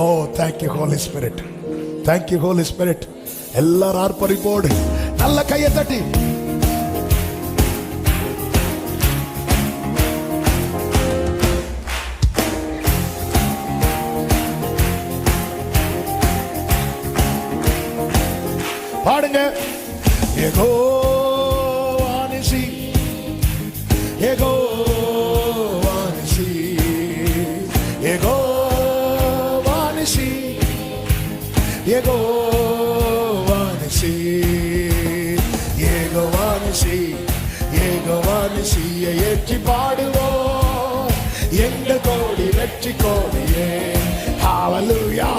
ஓ thank you holy spirit, thank you holy spirit. எல்லாரும் ஆர்ப்பரிப்போடு நல்ல கையை தட்டி பாடுங்க. யெகோவா நிசி, யெகோவா நிசி, யெகோவா நிசி, யெகோவா நிசி, யெகோவா நிசி, யெகோவா நிசியை ஏற்றி பாடுவோம் எங்கள் கோடி வெற்றி கோடியே. ஹல்லேலூயா.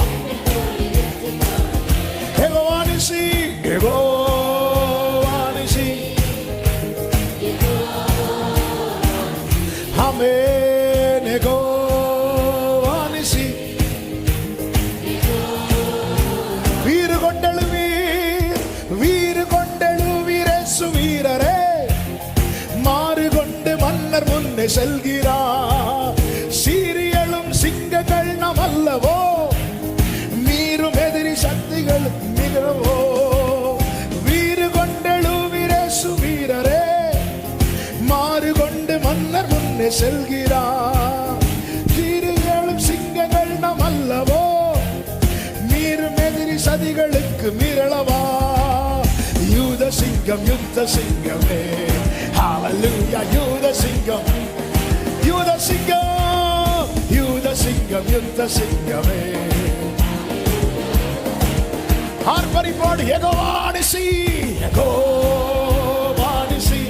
யெகோவா நிசி, யெகோவா நிசி, ஆமென். யெகோவா நிசி. வீறு கொண்டெழுவீர், வீறு கொண்டெழுவீர் இயேசு வீரரே, மாறு கொண்டு மன்னர் முன்னே செல்கிறார். சீரியலும் சிங்கங்கள் நாம் அல்லவோ, மீறும் எதிரி சக்திகள் மிகவோ. வீறு கொண்டெழுவீர் இயேசு வீரரே, மாறு கொண்டு மன்னர் முன்னே செல்கிறார். சீரியலும் சிங்கங்கள் நாம் அல்லவோ, மீறும் எதிரி சதிகளுக்கு மீறளவா. யூத சிங்கம் யுத்த சிங்கமே, ஹல்லேலூயா. யூத சிங்கம், யூத சிங்கம், யூத சிங்கம் யுத்த சிங்கமே. ஆர்ப்பரிப்போடு யெகோவா நிசி, யெகோவா நிசி,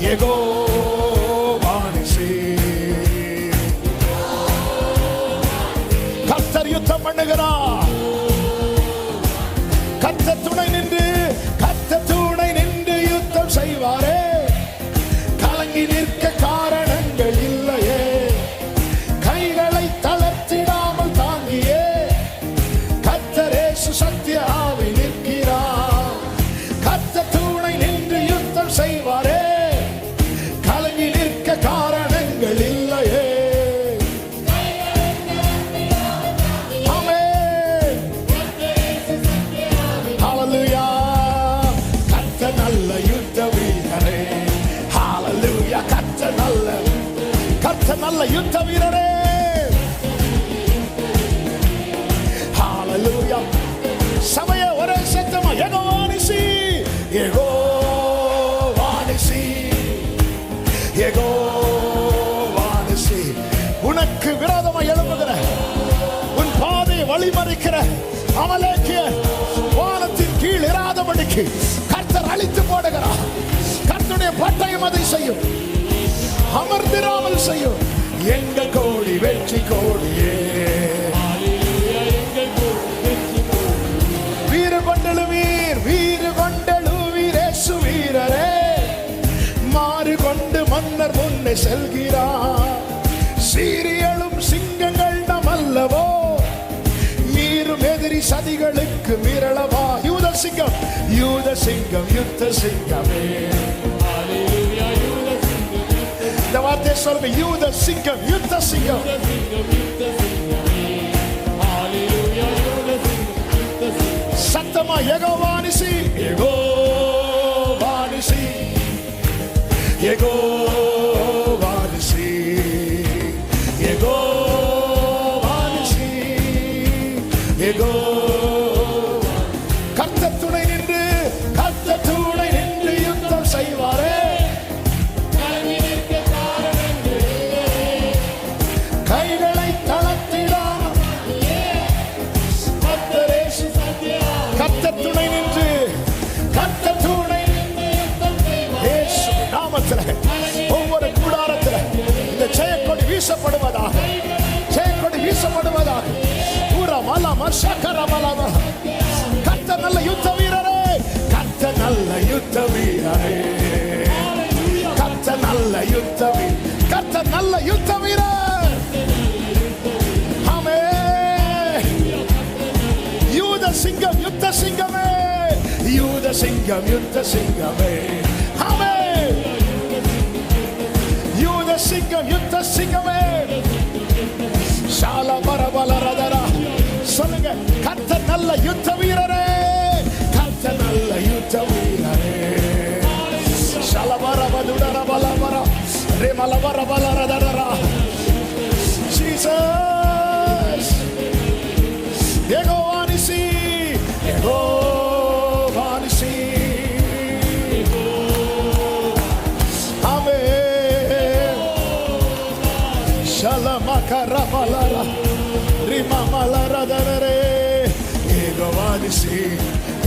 யெகோவா நிசி. கர்த்தர் யுத்தம் பண்ணுகிறார். கர்த்தர் துணை நின்று, கர்த்தர் துணை நின்று யுத்தம் செய்வாரே. கலங்கி நிற்க காரணங்கள் இல்லையே, கைகளை தளர்த்திடாமல் தாங்கியே கர்த்தர் இயேசு சத்திய ஆவி நிற்கிறார். கர்த்தர் துணை நின்று யுத்தம் செய்வாரே, கலங்கி நிற்க காரணங்கள் இல்லையே. ஆமென். ஹல்லேலூயா. கர்த்தர் நல்ல யுத்த வீரரே, ஹல்லேலூயா. கர்த்தர் நல்ல, கர்த்தர் நல்ல யுத்த வீரரே, ஹல்லேலூயா. சமய ஒரே சத்தமா யெகோவா நிசி, யெகோவா நிசி, யெகோவா நிசி. உனக்கு விரோதமாக எழும்புகிற, உன் பாதை வழிமறிக்கிற அமலேக்கிய வானத்தின் கீழ் இராதபடிக்கு கர்த்தர் அழித்து போடுகிறார். கர்த்தருடைய பட்டயம் அதை செய்யும், அமர்ந்திராமல் செய்யும். எங்கள் கோடி வெற்றி கோடியே. வீறு கொண்டெழுவீர், வீறு கொண்டெழுவீர் இயேசு வீரரே, மாறு கொண்டு மன்னர் முன்னே செல்கிறார். சீரியலும் சிங்கங்கள் நாம் அல்லவோ, மீறும் எதிரி சதிகளுக்கு மீறளவா. யூத சிங்கம், யூத சிங்கம் யுத்த சிங்கமே. இந்த வார்த்தை சொல்லுங்க. யூத சிங்கம் யுத்த சிங்கம். சத்தமா யெகோவா நிசி, யெகோவா நிசி, யெகோவா நிசி, யெகோவா நிசி, யெகோவா. கர்த்தர் துணை நின்று, கர்த்தர் துணை நின்று யுத்தம் செய்வாரே. கைகளை தளர்த்திடாமல் கர்த்தர் துணை நின்று, கர்த்தர் துணை இயேசு நாமத்தில் ஒவ்வொரு கூடாரத்தில் இந்த ஜெயக்கொடி வீசப்படுவதாக, ஜெயக்கொடி வீசப்படுவதாக. கர்த்தர் நல்ல யுத்த வீரரே, கர்த்தர் நல்ல யுத்த வீரரே, கர்த்தர் நல்ல யுத்த வீரர், கர்த்தர் நல்ல யுத்த வீரர். ஆமென். யூத சிங்கம் யுத்த சிங்கமே, யூத சிங்கம் யுத்த சிங்கமே. ஆமென். யூத சிங்கம் யுத்த சிங்கமே. ஷால பரபலர நல்ல யுத்த வீரரே, கர்த்தர் நல்ல யுத்த வீரரே. ஷலவரவதுடரபலவர ரெமலவரபலரதரா. ஜீசஸ் யெகோவா நிசி, யெகோவா நிசி. ஆமென். ஷலமகரபலரா ரிமமலரதரே. யெகோவா நிசி,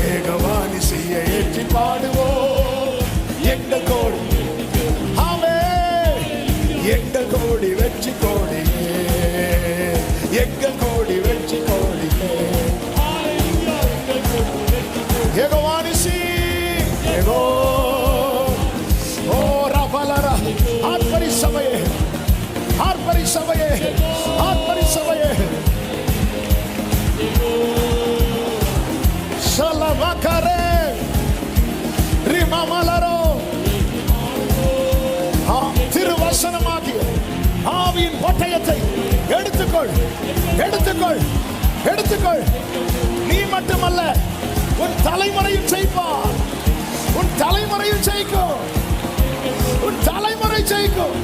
யெகோவா நிசியை ஏற்றி பாடுவோம் எங்கள் கோடி. ஆமென். எங்கள் கோடி வெற்றி கோடியே, எங்கள் கோடி வெற்றி கோடியே. யெகோவா நிசி, யெகோ ஓ ரபலரா. ஆர்ப்பரி சபையே, ஆர்ப்பரி சபையே, ஆர்ப்பரி சபையே. ஷலமகரே ரிமமலரோ. திருவசனமாகிய ஆவியின் பட்டயத்தை எடுத்துக்கொள், எடுத்துக்கொள், எடுத்துக்கொள். நீ மட்டுமல்ல, உன் தலைமுறையும் ஜெயிப்பார், உன் தலைமுறையும் ஜெயிக்கும், உன் தலைமுறை ஜெயிக்கும்.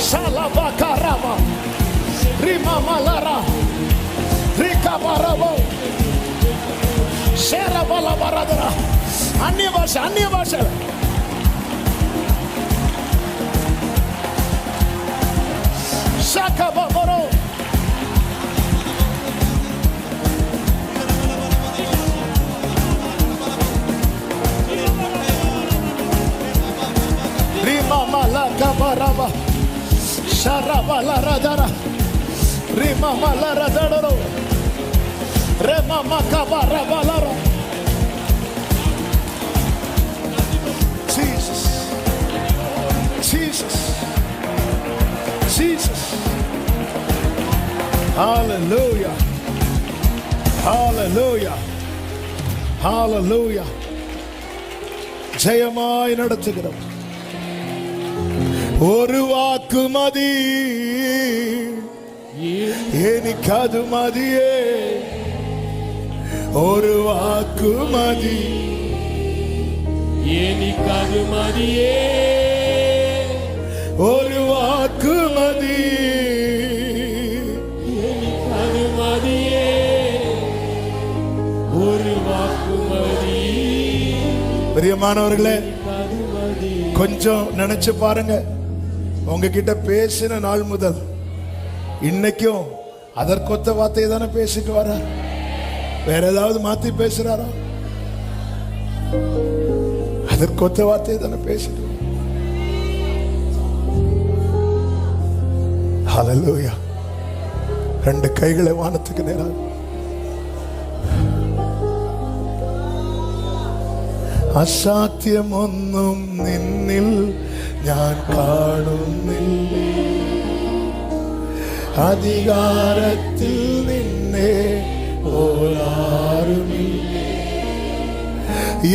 ஷலபகரபா ரிமமலரா ரிகபரபோ ஷேரபலபரதரா. அந்நிய பாஷை, அந்நிய பாஷை. ஷகபரோ ரிமமலகபரபா ஷரபலரதரா ரிமமலரதரோ ரெமமகபரபலரோ. Jesus, Jesus, Jesus. Hallelujah, hallelujah, hallelujah. ஜெயமாய் நடத்துகிறோம். ஒரு வாக்கு மதி, எனக்கு மதியே. ஒரு வாக்கு மதி, எனக்கு மதியே. ஒரு வாக்கு மதி, எனக்கு மதியே. ஒரு வாக்கு மதி. பிரியமானவர்களே, கொஞ்சம் நினைச்சு பாருங்க. உங்ககிட்ட பேசின நாள் முதல் இன்னைக்கும் அதற்கொத்த வார்த்தையை தானே பேசிட்டு வர. வேற ஏதாவது மாத்தி பேசுறாரா? அதற்கொத்த வார்த்தையை தானே பேசிட்டு. ஹல்லேலூயா. ரெண்டு கைகளை வானத்துக்கு நேராக. അസാധ്യമൊന്നും നിന്നിൽ ഞാൻ കാണുന്നില്ല. അധികാരത്തിൽ നിന്നെ പോലാരുമില്ല.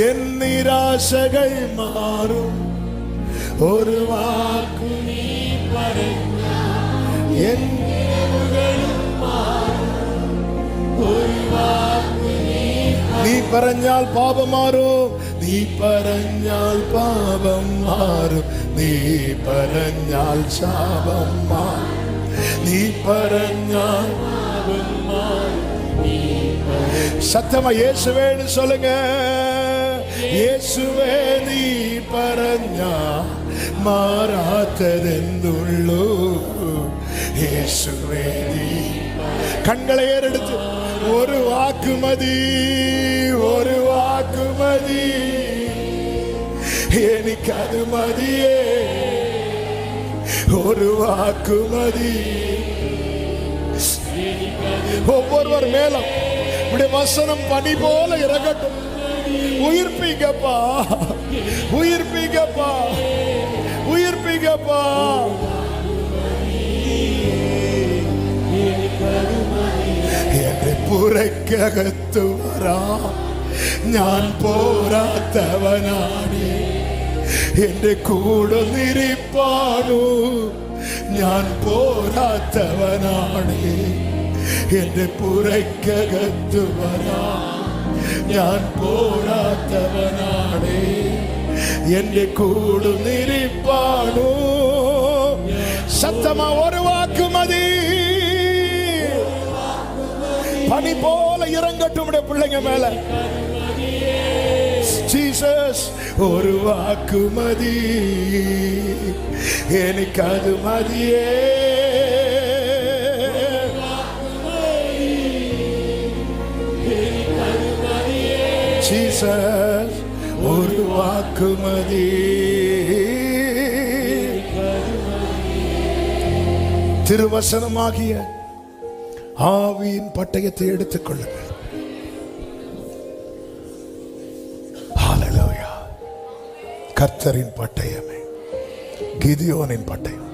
എൻ നിരാശകൾ മാറും ഒരു വാക്കു നീ പറഞ്ഞാൽ. എൻ നീ പറഞ്ഞാൽ പാപം മാറും. നീ പറഞ്ഞാൽ പാപം മാറും. നീ പറഞ്ഞാൽ ശാപം മാറും. നീ പറഞ്ഞാൽ சத்தமா இயேசுவேன்னு சொல்லுங்க. இயேசுவே நீ പറഞ്ഞാ മാറാത്തതെന്തുള്ളൂ. இயேசுவே நீ. கண்களை ஏறெடுத்து ஒரு வாக்கு மதி, ஒரு வாக்கு மதி, எனக்கு அது மதியே. ஒரு வாக்கு மதி. ஒவ்வொருவர் மேலும் உடைய வசனம் பனி போல இறங்கட்டும். உயிர்ப்பீங்கப்பா, உயிர்ப்பீங்கப்பா, உயிர்ப்பீங்கப்பா. എന്റെ പുറക്കകത്തു വരാ ഞാൻ പോരാത്തവനാണ്. എന്റെ കൂടെ നിരിപ്പാണു ഞാൻ പോരാത്തവനാണ്. എന്റെ പുരയ്ക്കകത്തുവരാ ഞാൻ പോരാത്തവനാണേ എന്റെ കൂടുനിരിപ്പാണോ சத்தமா ஒரு வாக்கு மதி பனி போல இறங்கட்டும் உடைய பிள்ளைங்க மேல ஜீசஸ் ஒரு வாக்கு மதி எனக்கு அது மதியே ஜீசஸ் ஒரு வாக்கு மதி திருவசனமாகிய ஆவியின் பட்டயத்தை எடுத்துக் கொள்ளுங்கள். ஹல்லேலூயா. கர்த்தரின் பட்டயமே, கிதியோனின் பட்டயம்.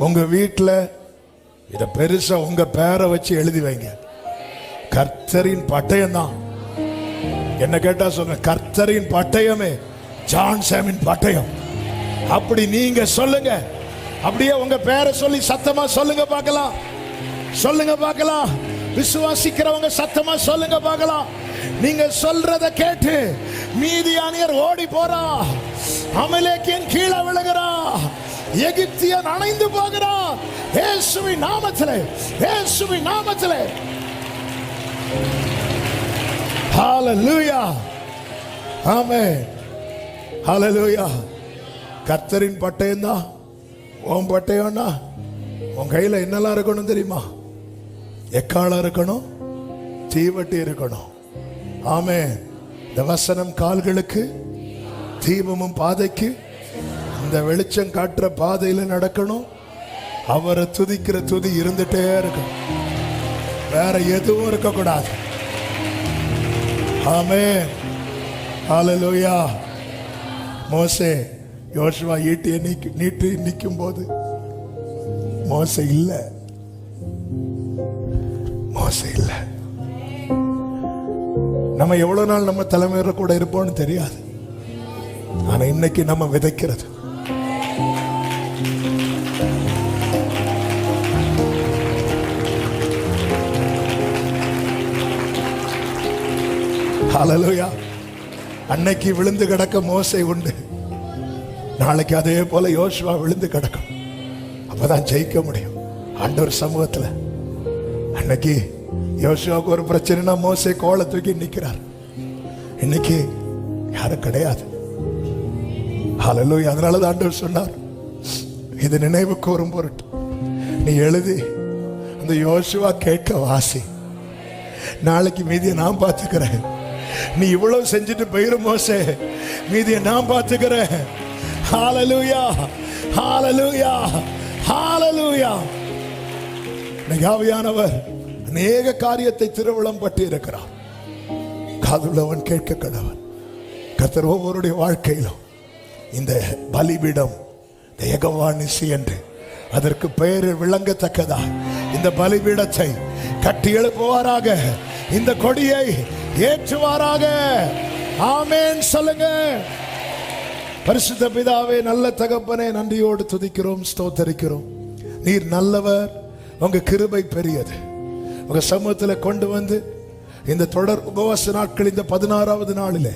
உங்க வீட்டுல இத பெருசா உங்க பேரை வச்சு எழுதி வைங்க. கர்த்தரின் பட்டயம் தான். என்ன கேட்டா சொல்லுங்க, கர்த்தரின் பட்டயமே ஜான் சாமின் பட்டயம். அப்படி நீங்க சொல்லுங்க. அப்படியே உங்க பேரை சொல்லி சத்தமா சொல்லுங்க பார்க்கலாம். சொல்லுங்க பார்க்கலாம். விசுவாசிக்கிறவங்க சத்தமா சொல்லுங்க பார்க்கலாம். நீங்க சொல்றத கேட்டு மீதியானியர் ஓடி போறா, அமலேக்கியன் கீழே விழுகிறா, எகிப்தியன் அணைந்து போகிறா. இயேசுவின் நாமத்திலே, இயேசுவின் நாமத்திலே. ஹல்லேலூயா. ஆமென். ஹல்லேலூயா. கர்த்தரின் பட்டயம் தான் உன் பட்டயம்னா உன் கையில என்னெல்லாம் இருக்கணும் தெரியுமா? எக்காலம் இருக்கணும், தீவட்டி இருக்கணும். ஆமே. இந்த வசனம் கால்களுக்கு தீபமும் பாதைக்கு. இந்த வெளிச்சம் காட்டுற பாதையில நடக்கணும். அவரை துதிக்கிற துதி இருந்துட்டே இருக்கணும். வேற எதுவும் இருக்க கூடாது. ஆமே. ஹல்லேலூயா. மோசே யோசுவா ஈட்டியை நீட்டி நிற்கும் போது மோசே இல்ல, மோசே இல்ல. நம்ம எவ்வளவு நாள் நம்ம தலைமையில கூட இருப்போம்னு தெரியாது. ஆனா இன்னைக்கு நம்ம விதைக்கிறது. ஹல்லேலூயா. அன்னைக்கு விழுந்து கிடக்க மோசே உண்டு, நாளைக்கு அதே போல யோசுவா விழுந்து கிடக்கும். அப்பதான் ஜெயிக்க முடியும் ஆண்டவர் சமூகத்துல. அன்னைக்கு யோசுவாவுக்கு ஒரு பிரச்சனைனா மோசே கோலை தூக்கி நிக்கிறார். இன்னைக்கு யாரும் கிடையாது. ஹல்லேலூயா. அதனாலதான் ஆண்டவர் சொன்னார், இது நினைவு கூறும் பொருட்டு நீ எழுதி அந்த யோசுவா கேட்க வாசி. நாளைக்கு மீதியை நான் பார்த்துக்கிறேன். நீ இவ்வளவு செஞ்சுட்டு போயிரு மோசே, மீதியை நான் பார்த்துக்கிறேன். ஹல்லேலூயா. ஹல்லேலூயா. ஹல்லேலூயா. ஆவியானவர் அநேக காரியத்தை திருவிழம் பற்றி இருக்கிறார். காதுள்ளவன் கேட்க கடவன். கர்த்தர் ஒவ்வொருடைய வாழ்க்கையிலும் இந்த பலிபீடம் யெகோவா நிசி என்று அதற்கு பெயர் விளங்கத்தக்கதா இந்த பலிபீடத்தை கட்டி எழுப்புவாராக. இந்த கொடியை ஏற்றுவாராக. ஆமென் சொல்லுங்க. பரிசுத்த பிதாவே, நல்ல தகப்பனே, நன்றியோடு துதிக்கிறோம், ஸ்தோத்தரிக்கிறோம். நீர் நல்லவர், உங்க கிருபை பெரியது. உங்க சமூகத்தில் கொண்டு வந்து இந்த தொடர் உபவாச நாட்கள் இந்த 16வது நாளிலே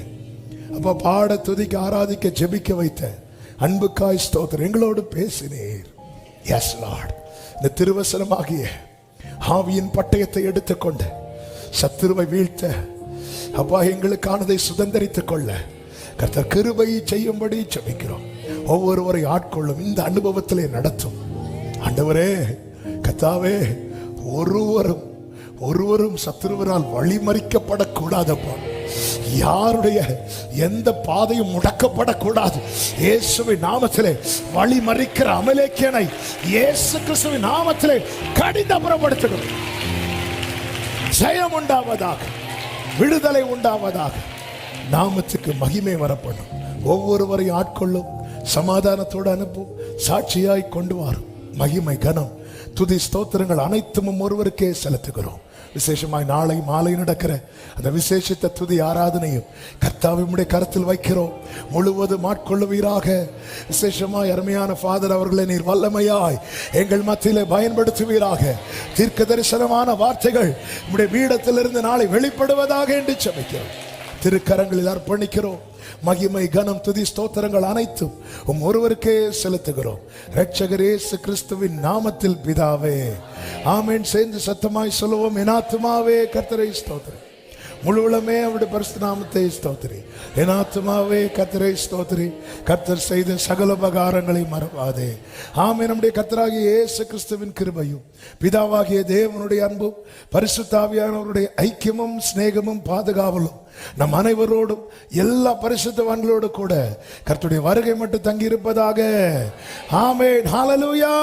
அப்ப பாட, துதிக்க, ஆராதிக்க, ஜெபிக்க வைத்த அன்புக்காய் ஸ்தோத்திரம். எங்களோடு பேசினீர். S Lord. இந்த திருவசனமாகிய ஆவியின் பட்டயத்தை எடுத்துக்கொண்டு சத்துருவை வீழ்த்த அப்பா எங்களுக்கானதை சுதந்திரித்துக் கொள்ள கர்த்தர் கிருபை செய்யும்படி ஜெபிக்கிறோம். ஒவ்வொருவரை ஆட்கொள்ளும், இந்த அனுபவத்திலே நடத்தும். ஆண்டவரே, கர்த்தாவே, ஒருவரும் சத்துருவரால் வழிமறிக்கப்படக்கூடாதப்பா. யாருடைய எந்த பாதையும் முடக்கப்படக்கூடாது. இயேசுவின் நாமத்திலே வழிமறிக்கிற அமலேக்கியனை இயேசு கிறிஸ்துவின் நாமத்திலே கடினப்படுத்துகிறோம். ஜெயம் உண்டாவதாக, விடுதலை உண்டாவதாக. நாமத்துக்கு மகிமை வரப்படும். ஒவ்வொருவரை ஆட்கொள்ளும், சமாதானத்தோடு அனுப்பும், சாட்சியாய் கொண்டு வரும். மகிமை கனம் துதி ஸ்தோத்திரங்கள் அனைத்தும் ஒருவருக்கே செலுத்துகிறோம். விசேஷமாய் நாளை மாலை நடக்கிற அந்த விசேஷித்த துதி ஆராதனையும் கர்த்தாவை உம்முடைய கரத்தில் வைக்கிறோம். முழுவதும் ஆட்கொள்ளுவீராக. விசேஷமாய் அருமையான ஃபாதர் அவர்களை நீர் வல்லமையாய் எங்கள் மத்தியிலே பயன்படுத்துவீராக. தீர்க்க தரிசனமான வார்த்தைகள் உம்முடைய பீடத்திலிருந்து நாளை வெளிப்படுவதாக என்று ஜெபிக்கிறோம். திருக்கரங்களில் அர்ப்பணிக்கிறோம். மகிமை கனம் துதி ஸ்தோத்திரங்கள் அனைத்தும் ஒருவருக்கே செலுத்துகிறோம். இரட்சகர் இயேசு கிறிஸ்துவின் நாமத்தில் பிதாவே, ஆமென். சேர்ந்து சத்தமாய் சொல்லுவோம். என் ஆத்துமாவே கர்த்தரை ஸ்தோத்திரி, முழு உளமே அவருடைய பரிசுத்த நாமத்தை ஸ்தோத்திரி. என் ஆத்துமாவே கர்த்தரை ஸ்தோத்திரி, கர்த்தர் செய்த சகல உபகாரங்களை மறவாதே. ஆமென். நம்முடைய கர்த்தராகிய இயேசு கிறிஸ்துவின் கிருபையும் பிதாவாகிய தேவனுடைய அன்பும் பரிசுத்த ஆவியானவருடைய ஐக்கியமும் சிநேகமும் பாதுகாவலும் நம் அனைவரோடும் எல்லா பரிசுத்தவான்களோடு கூட கர்த்தருடைய வருகை மட்டும் தங்கி இருப்பதாக. ஆமென். ஹல்லேலூயா.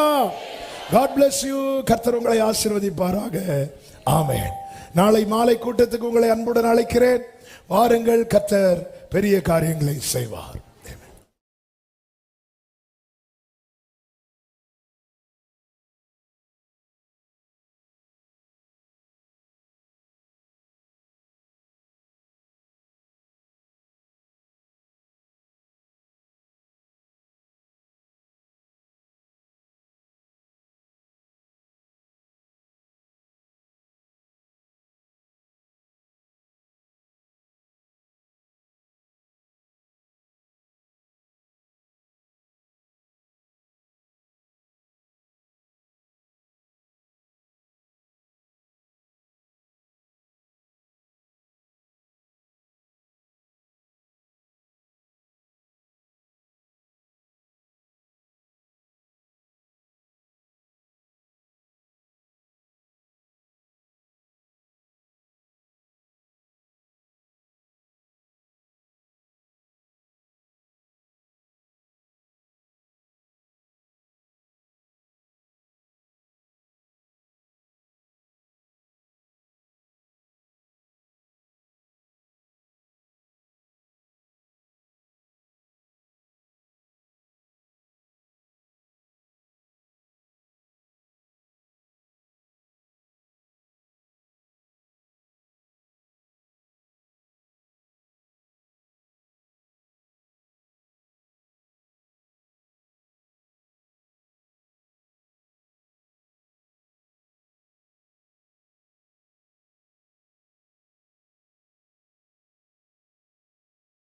God bless you. கர்த்தர் உங்களை ஆசீர்வதிப்பாராக. ஆமென். நாளை மாலை கூட்டத்துக்கு உங்களை அன்புடன் அழைக்கிறேன். வாருங்கள், கர்த்தர் பெரிய காரியங்களை செய்வார்.